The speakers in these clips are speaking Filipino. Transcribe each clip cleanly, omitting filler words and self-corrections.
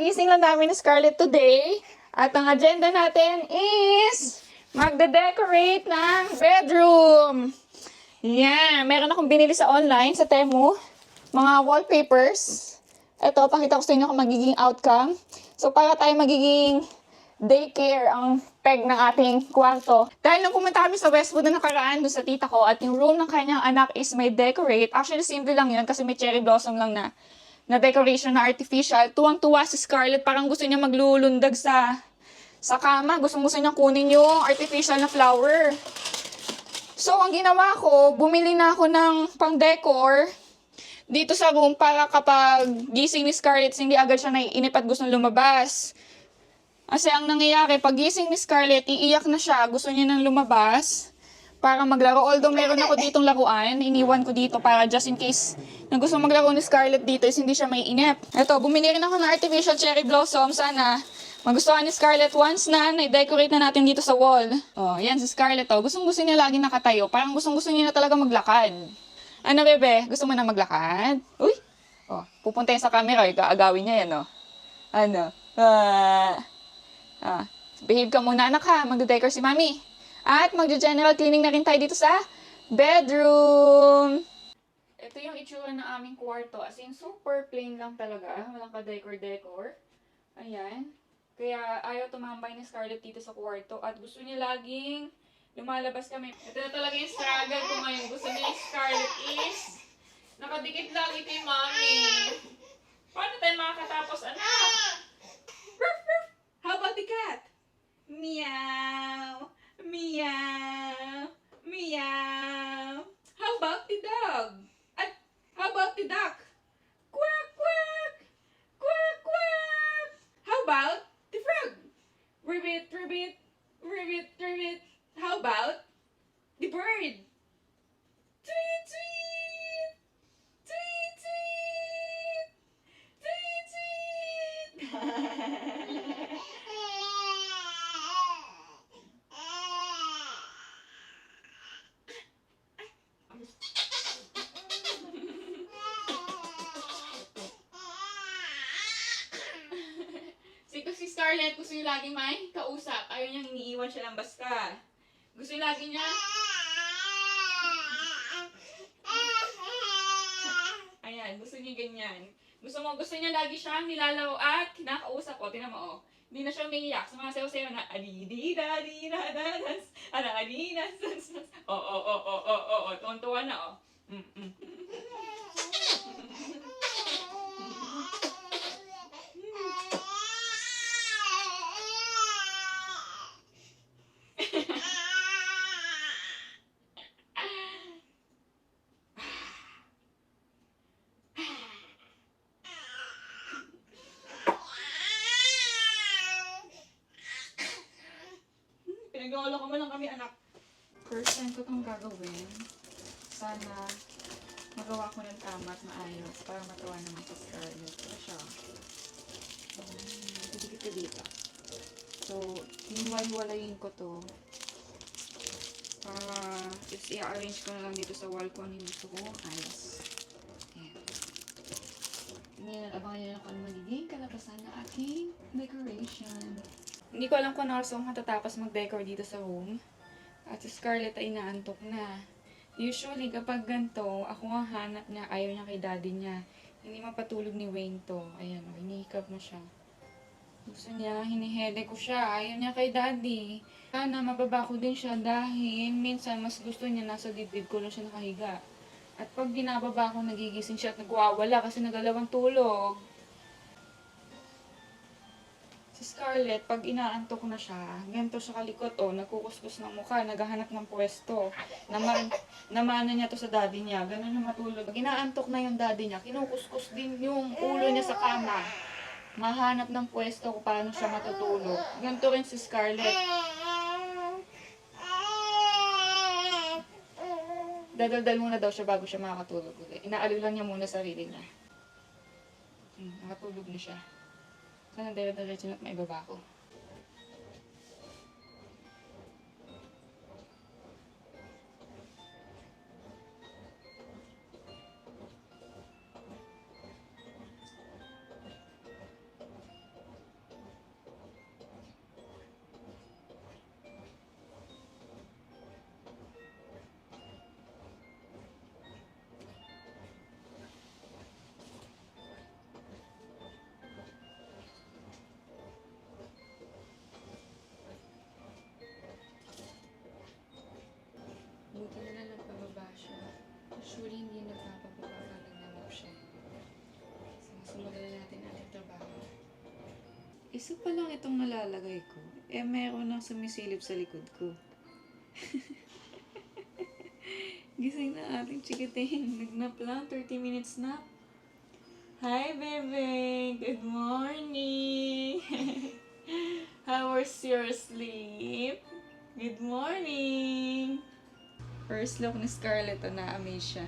Kakagising lang namin ni Scarlett today. At ang agenda natin is magde-decorate ng bedroom. Yan. Meron akong binili sa online, sa Temu. Mga wallpapers. Ito, pakita ko sa inyo kung magiging outcome. So, para tayo magiging daycare ang peg ng ating kwarto. Dahil nung pumunta kami sa Westwood na nakaraan doon sa tita ko at yung room ng kanyang anak is may decorate. Actually, simple lang yun kasi may cherry blossom lang na decoration na artificial. Tuwang-tuwa si Scarlett. Parang gusto niya maglulundag sa kama. Gusto niya kunin yung artificial na flower. So, ang ginawa ko, bumili na ako ng pang-decor dito sa room para kapag gising ni Scarlett, hindi agad siya naiinip at gusto lumabas. Kasi ang nangyayari, pag gising ni Scarlett, iiyak na siya. Gusto niya nang lumabas para maglaro. Although meron ako ditong laruan, iniwan ko dito para just in case na gusto maglaro ni Scarlett dito is hindi siya maiinip. Ito, bumili rin ako ng artificial cherry blossom. Sana magustuhan ni Scarlett once na i-decorate na natin dito sa wall. Oh, yan si Scarlett. Oh. Gustong-gusto niya lagi nakatayo. Parang gustong-gusto niya na talaga maglakad. Ano, bebe? Gusto mo na maglakad? Uy! Oh, pupunta yan sa camera. Gaagawin niya yan, oh. Ano? Behave ka muna, anak, ha? Magde-decor si mami. At magde-general cleaning na rin tayo dito sa bedroom. Ito yung itsura ng aming kwarto. As in, super plain lang talaga. Walang ka-decor-decor. Ayan. Kaya ayaw tumambay ni Scarlett dito sa kwarto. At gusto niya laging lumalabas kami. Ito na talaga yung struggle ko ngayon. Gusto niya yung Scarlett is nakadikit lagi kay mami. Paano tayo makakatapos, anak? Ruff, ruff. How about the cat? Meow. Meow. Meow. How about the dog? At how about the duck? Quack, quack. Quack, quack. How about the frog? Ribbit, ribbit. Ribbit, ribbit. How about the bird? Tweet, tweet. Tweet, tweet. Tweet, tweet. Si Scarlett, gusto niya lagi may kausap. Ayaw niyang iniiwan siya ng basta. Gusto niya lagi niya... Ayan, gusto niya ganyan. Gusto niya lagi siyang nilalaro at kinakausap. O, tinan mo, o. Hindi na siya umiiyak. Sa mga sayo-sayo na, adidida-dida-dadas, adadidas, o, tuwan-tuwa na, o. Pinag-aalok ko mo lang kami, anak. First time ko itong gagawin. Sana magawa ko ng tama at maayos para matuwa naman sa Scarlett. Ito siya. Dikit ko dito. So, hiniwalayin ko to. Para i-arrange ko na lang dito sa wall ko ang gusto ko. Ayos. Ayan. Ngayon, abangan nyo na kung ano magiging kalabasan ng aking decoration. Hindi ko alam kung ano oras matatapos mag-decor dito sa room. At si Scarlett ay inaantok na. Usually, kapag ganito, ako ang hanap niya, ayaw niya kay daddy niya. Hindi mapatulog ni Wayne to. Ayan, hinihikap na siya. Gusto niya, hinihede ko siya. Ayaw niya kay daddy. Sana mababa ko din siya dahil minsan mas gusto niya nasa dibdib ko lang siya nakahiga. At pag binababa ko, nagigising siya at nagwawala kasi nagalawang tulog. Si Scarlett, pag inaantok na siya, ganito siya kalikot, nagkukuskus ng mukha, naghahanap ng pwesto. Namana niya to sa daddy niya, ganun yung matulog. Pag inaantok na yung daddy niya, kinukuskus din yung ulo niya sa kama. Mahanap ng pwesto kung paano siya matutulog. Ganito rin si Scarlett. Dadaldal muna daw siya bago siya makakatulog ulit. Inaalala lang niya muna sarili niya. Nakatulog na siya. Sana dire-diretso na't maibaba ko. Isa pa lang itong nalalagay ko. Meron nang sumisilip sa likod ko. Gising na ating chikiting. Nagnap lang, 30 minutes nap. Hi, bebe! Good morning! How was your sleep? Good morning! First look ni Scarlett, na-amaze siya.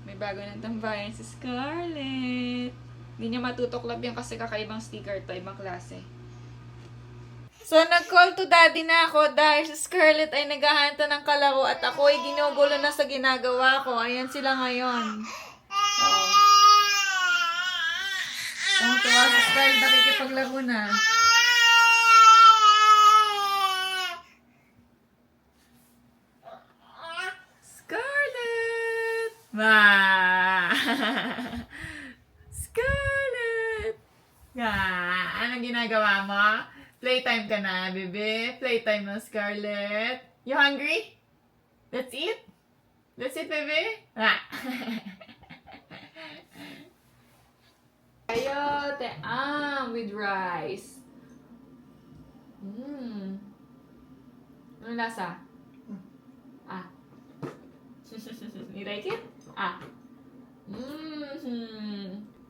May bago ng tambayan si Scarlett. Hindi niya matutuklap yan kasi kakaibang sticker to, ibang klase. So, nag-call to daddy na ako dahil si Scarlett ay naghahanta ng kalaro at ako ay ginugulo na sa ginagawa ko. Ayan sila ngayon. Oh. Tuwa si Scarlett, nakikipaglaro na. Scarlett! Scarlett! Anong ginagawa mo? Playtime ka na, bebe. Playtime na, Scarlett. You hungry? Let's eat? Let's eat, bebe. Ayote with rice. Anong lasa? You like it?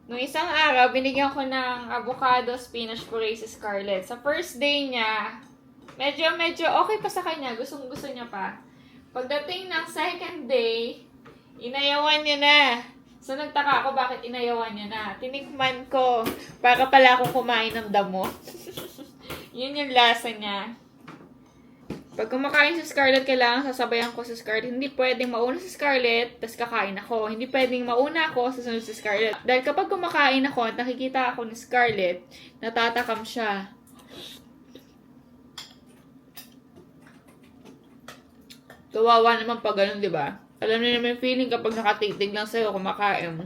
Nung isang araw, binigyan ko ng avocado spinach puree si Scarlett. Sa first day niya, medyo okay pa sa kanya. Gusto niya pa. Pagdating ng second day, inayawan niya na. So, nagtaka ako bakit inayawan niya na. Tinikman ko, para pala akong kumain ng damo. Yun yung lasa niya. Pag kumakain si Scarlett, kailangan sasabayan ko si Scarlett. Hindi pwedeng mauna si Scarlett, tapos kakain ako. Hindi pwedeng mauna ako, sasunod si Scarlett. Dahil kapag kumakain ako at nakikita ako ni Scarlett, natatakam siya. Kawawa naman pag ganun, di ba? Alam niyo naman yung feeling kapag nakatitig lang sa'yo kumakain.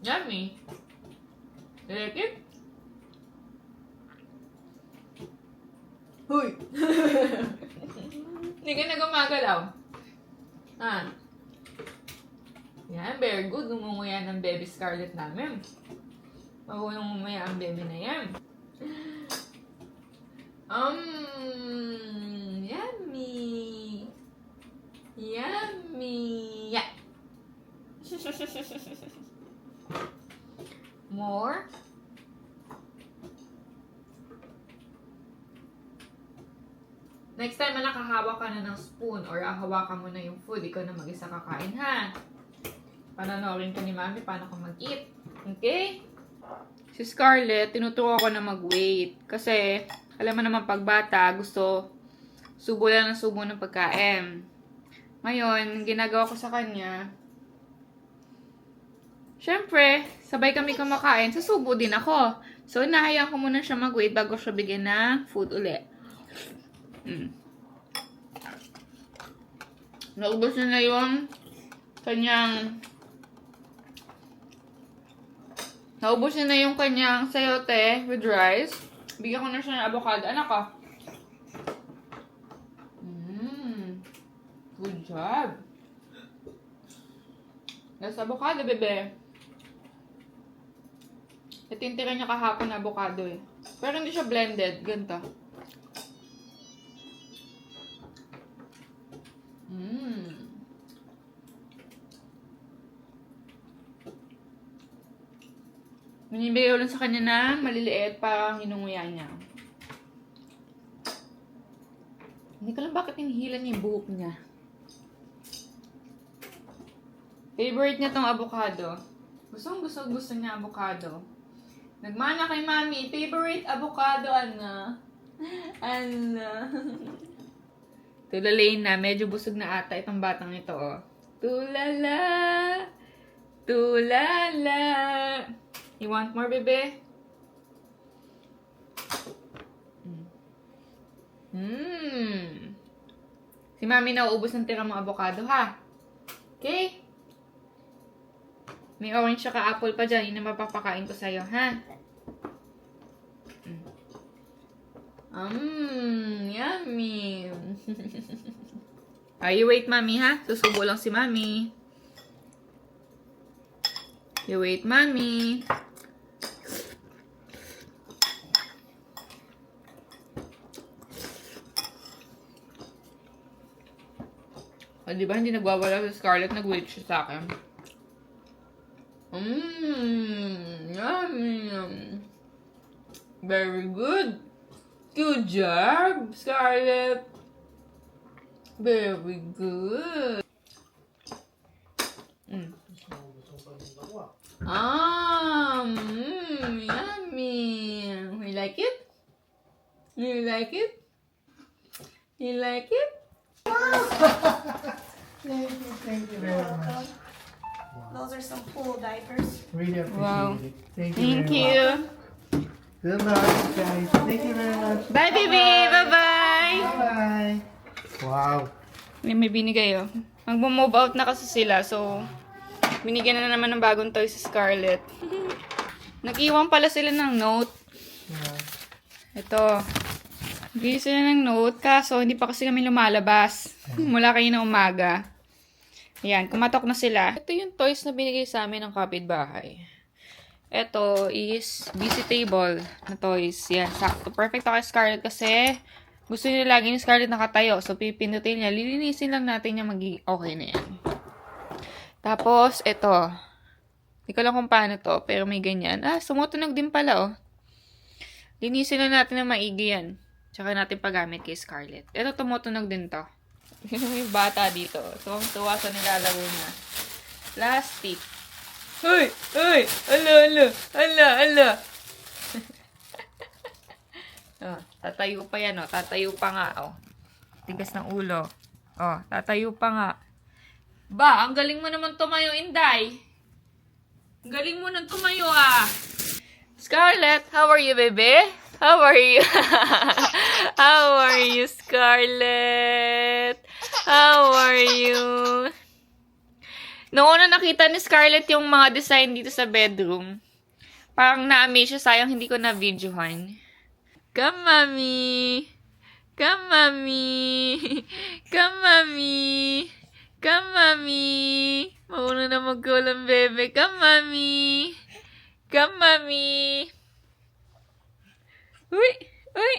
Yummy. You like it? Huy! Hindi ka na gumagalaw. Yan, very good. Ngumunguya ng baby Scarlett namin. Marunong ngumuya ang baby na yan. Yummy! Yummy! Yeah! More. Next time na nakahawak ka na ng spoon or hawakan mo na yung food, ikaw na mag-isa kakain, ha? Pananorin ka ni Mami paano ka mag-eat. Okay? Si Scarlett, tinuturo ko na mag-wait. Kasi, alam mo naman pag bata, gusto subo lang ng subo ng pagkain. Ngayon, ginagawa ko sa kanya, syempre, sabay kami kumakain, susubo din ako. So, inahayaan ko muna siya mag-wait bago siya bigyan ng food uli. Naubos na yung kanyang sayote with rice. Bigyan ko na siya ng avocado. Anak ko. Good job. That's avocado, bebe. Natintira niya kahapon na avocado eh. Pero hindi siya blended. Ganito. Minibigay ulit sa kanya na maliliit para hinunguya niya. Hindi ko lang bakit hinihilan niya yung buhok niya. Favorite niya tong avocado. Gusto niya avocado. Nagmana kay Mami, favorite avocado, Anna. Tulalay na, medyo busog na ata itong batang ito, oh. Tulala! You want more, bebe? Si Mami nauubos ng tira mong avocado, ha? Okay? May orange saka apple pa dyan. Yun na mapapakain ko sa'yo, ha? Yummy. You wait, Mami, ha? Susubo lang si Mami. You wait, Mami. Di ba hindi nagwawala si Scarlett? Nag-wait siya sa akin. Yummy. Very good. Good job, Scarlett. Very good. Yummy. You like it? You like it? You like it? Thank you very much. Those are some cool diapers. Really appreciate Wow. it. Thank you Thank very you. much. Good luck, guys. Thank you very much. Bye, baby. Bye-bye. Bye-bye. Wow. May binigay, oh. Mag-move out na kasi sila, so binigyan na naman ng bagong toy si Scarlett. Nag-iwan pala sila ng note. Yeah. Ito. Bigyan sila ng note, kaso hindi pa kasi kami lumalabas. Mula kayo na umaga. Ayan, kumatok na sila. Ito yung toys na binigay sa amin ng kapitbahay. Ito is busy table na toys. Yan, sakto. Perfect ako kay Scarlett kasi gusto niya lagi ni Scarlett nakatayo. So, pipindutin niya. Lilinisin lang natin niya okay na yan. Tapos, ito. Hindi ko lang kung paano to, pero may ganyan. Sumutunog din pala, oh. Linisin na natin na maigi yan. Tsaka natin paggamit kay Scarlett. Ito, tumutunog din to. Yung bata dito. Tuwang-tuwa sa nilalaro niya. Plastic. Hoy! Hoy! Ala! Tatayo pa yan, oh. Tatayo pa nga, oh. Tigas ng ulo. Oh, tatayo pa nga. Ba, ang galing mo naman tumayo, Inday. Ang galing mo nang tumayo, ah. Scarlett, how are you, baby? How are you? How are you, Scarlett? How are you? Noong una nakita ni Scarlett yung mga design dito sa bedroom, parang na-amaze siya. Sayang hindi ko na-videohan. Come, Mommy! Come, Mommy! Come, Mommy! Come, Mommy! Mauna na mag-ulam, bebe. Come, Mommy! Come, Mommy! Uy! Uy!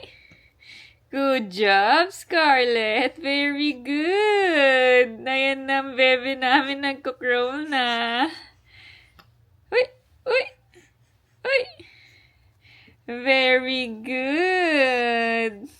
Good job, Scarlett. Very good. Ayan na ang bebe namin nagko-crawl na. Uy! Uy! Uy! Very good.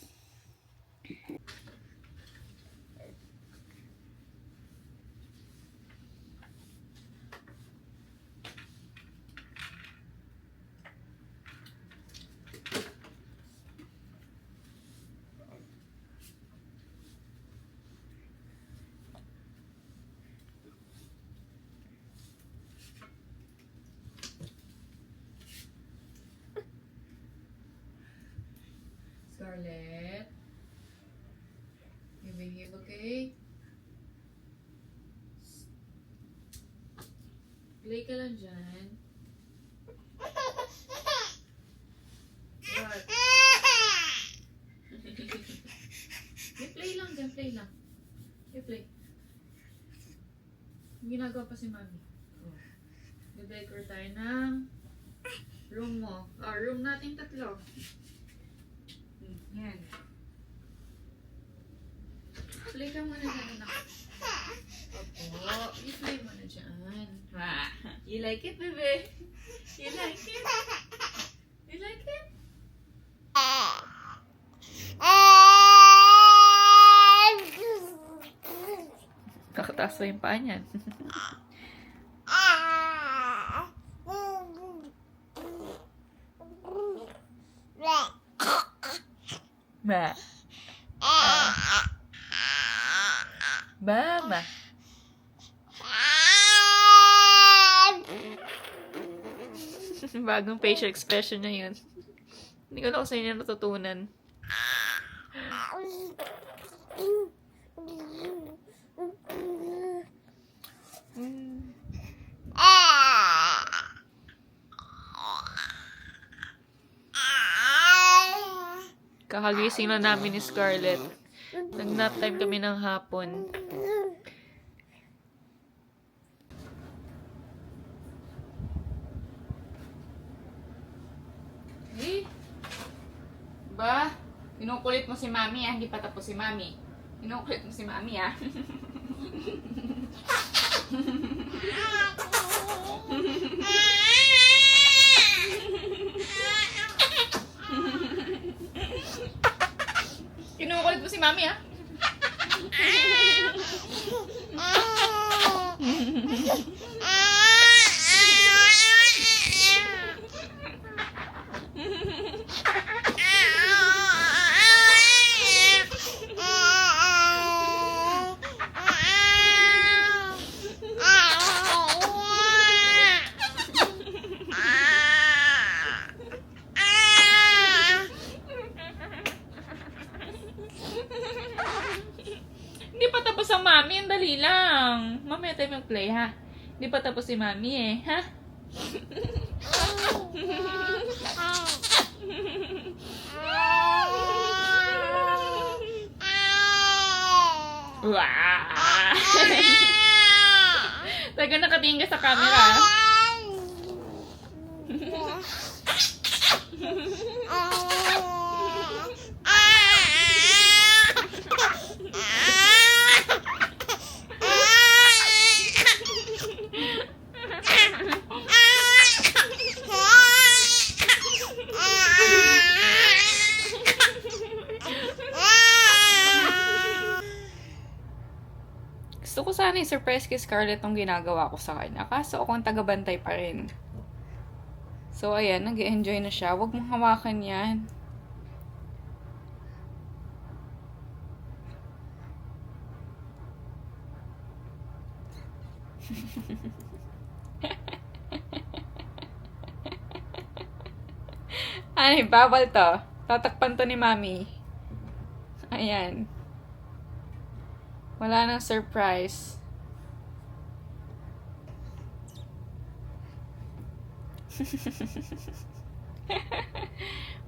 Scarlett, you behave, okay? Play ka lang dyan. What? Play lang dyan, play lang. Play. Ginagawa pa si Mami. Nag-decor tayo ng room mo. Room natin tatlo. Yan. Play ka muna dyan, anak. Opo. I-play mo na dyan. You like it, bebe? You like it? You like it? Kakataas pa yung paa niyan. Ma. Mama. Bagong facial expression niya yun. Hindi ko na kung saan niya natutunan. Kakagising lang namin ni Scarlett. Nag-nap time kami ng hapon. Eh? Ba? Inukulit mo si Mami, ah. Hindi pa tapos si Mami. Inukulit mo si Mami, ah. Kinukulit mo si Mami, ah. Hindi pa tapos ang Mami, ang dali lang. Mamaya tayo mag-play, ha? Hindi pa tapos si Mami, eh, ha? Wow! Talaga nakatingin ka sa camera. Gusto ko sana i-surprise kay Scarlett tong ginagawa ko sa kanya. Kaso akong tagabantay pa rin. So, ayan. Nag-enjoy na siya. Huwag mong hawakan yan. Ay, bawal to. Tatakpan to ni Mami. Ayan. Wala nang surprise.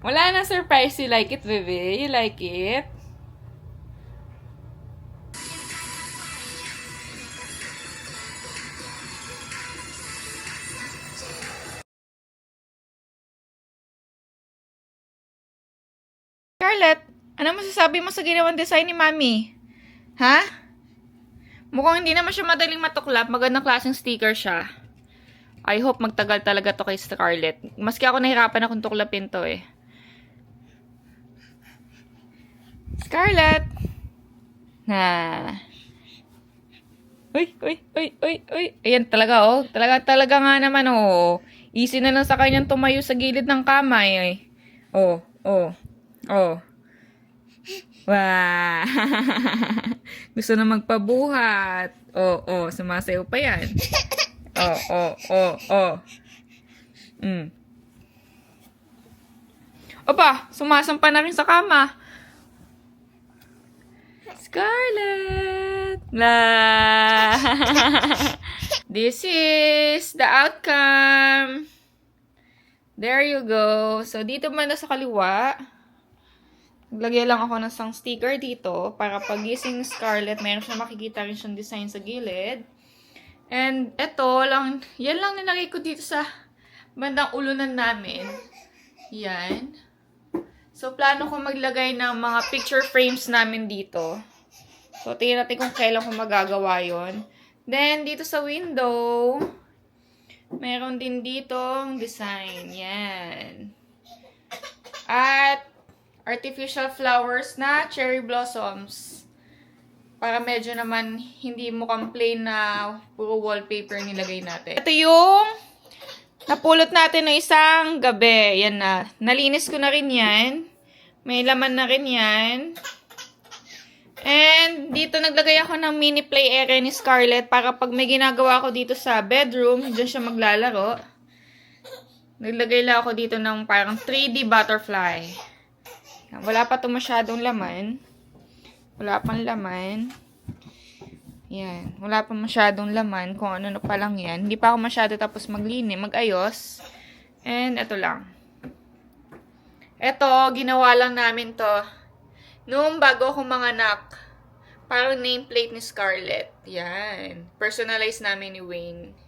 Wala nang surprise. You like it, baby? You like it? Scarlett, ano masasabi mo sa ginawang design ni Mami? Ha? Mukhang hindi naman siya madaling matuklap. Magandang klaseng sticker siya. I hope magtagal talaga to kay Scarlett. Maski ako nahirapan akong tuklapin to eh. Scarlett! Na. Uy, uy, uy, uy, uy. Ayan talaga oh. Talaga nga naman oh. Easy na lang sa kanyang tumayo sa gilid ng kamay eh. Oh, oh, oh. Wow! Gusto na magpabuhat. Oh, sumasayaw pa yan. Oh. Opa, sumasampa na rin sa kama. Scarlett! La! This is the outcome. There you go. So, dito man na sa kaliwa. Naglagay lang ako ng isang sticker dito para pagising ni Scarlett, mayroon siya makikita rin siyang design sa gilid. And eto lang, yan lang nilagay ko dito sa bandang ulunan namin. Yan. So, plano ko maglagay ng mga picture frames namin dito. So, tingnan natin kung kailan ko magagawa yon. Then, dito sa window, meron din ditong design. Yan. At artificial flowers na cherry blossoms. Para medyo naman hindi mukhang plain na puro wallpaper nilagay natin. Ito yung napulot natin ng isang gabi. Yan na. Nalinis ko na rin yan. May laman na rin yan. And dito naglagay ako ng mini play area ni Scarlett para pag may ginagawa ako dito sa bedroom, dyan siya maglalaro. Naglagay lang ako dito ng parang 3D butterfly. Wala pa ito masyadong laman. Wala pang laman. Yan. Wala pa masyadong laman. Kung ano na pa lang yan. Hindi pa ako masyado tapos magayos. And ito lang. Eto, ginawa lang namin to. Noong bago ako manganak, parang nameplate ni Scarlett. Yan. Personalize namin ni Wayne.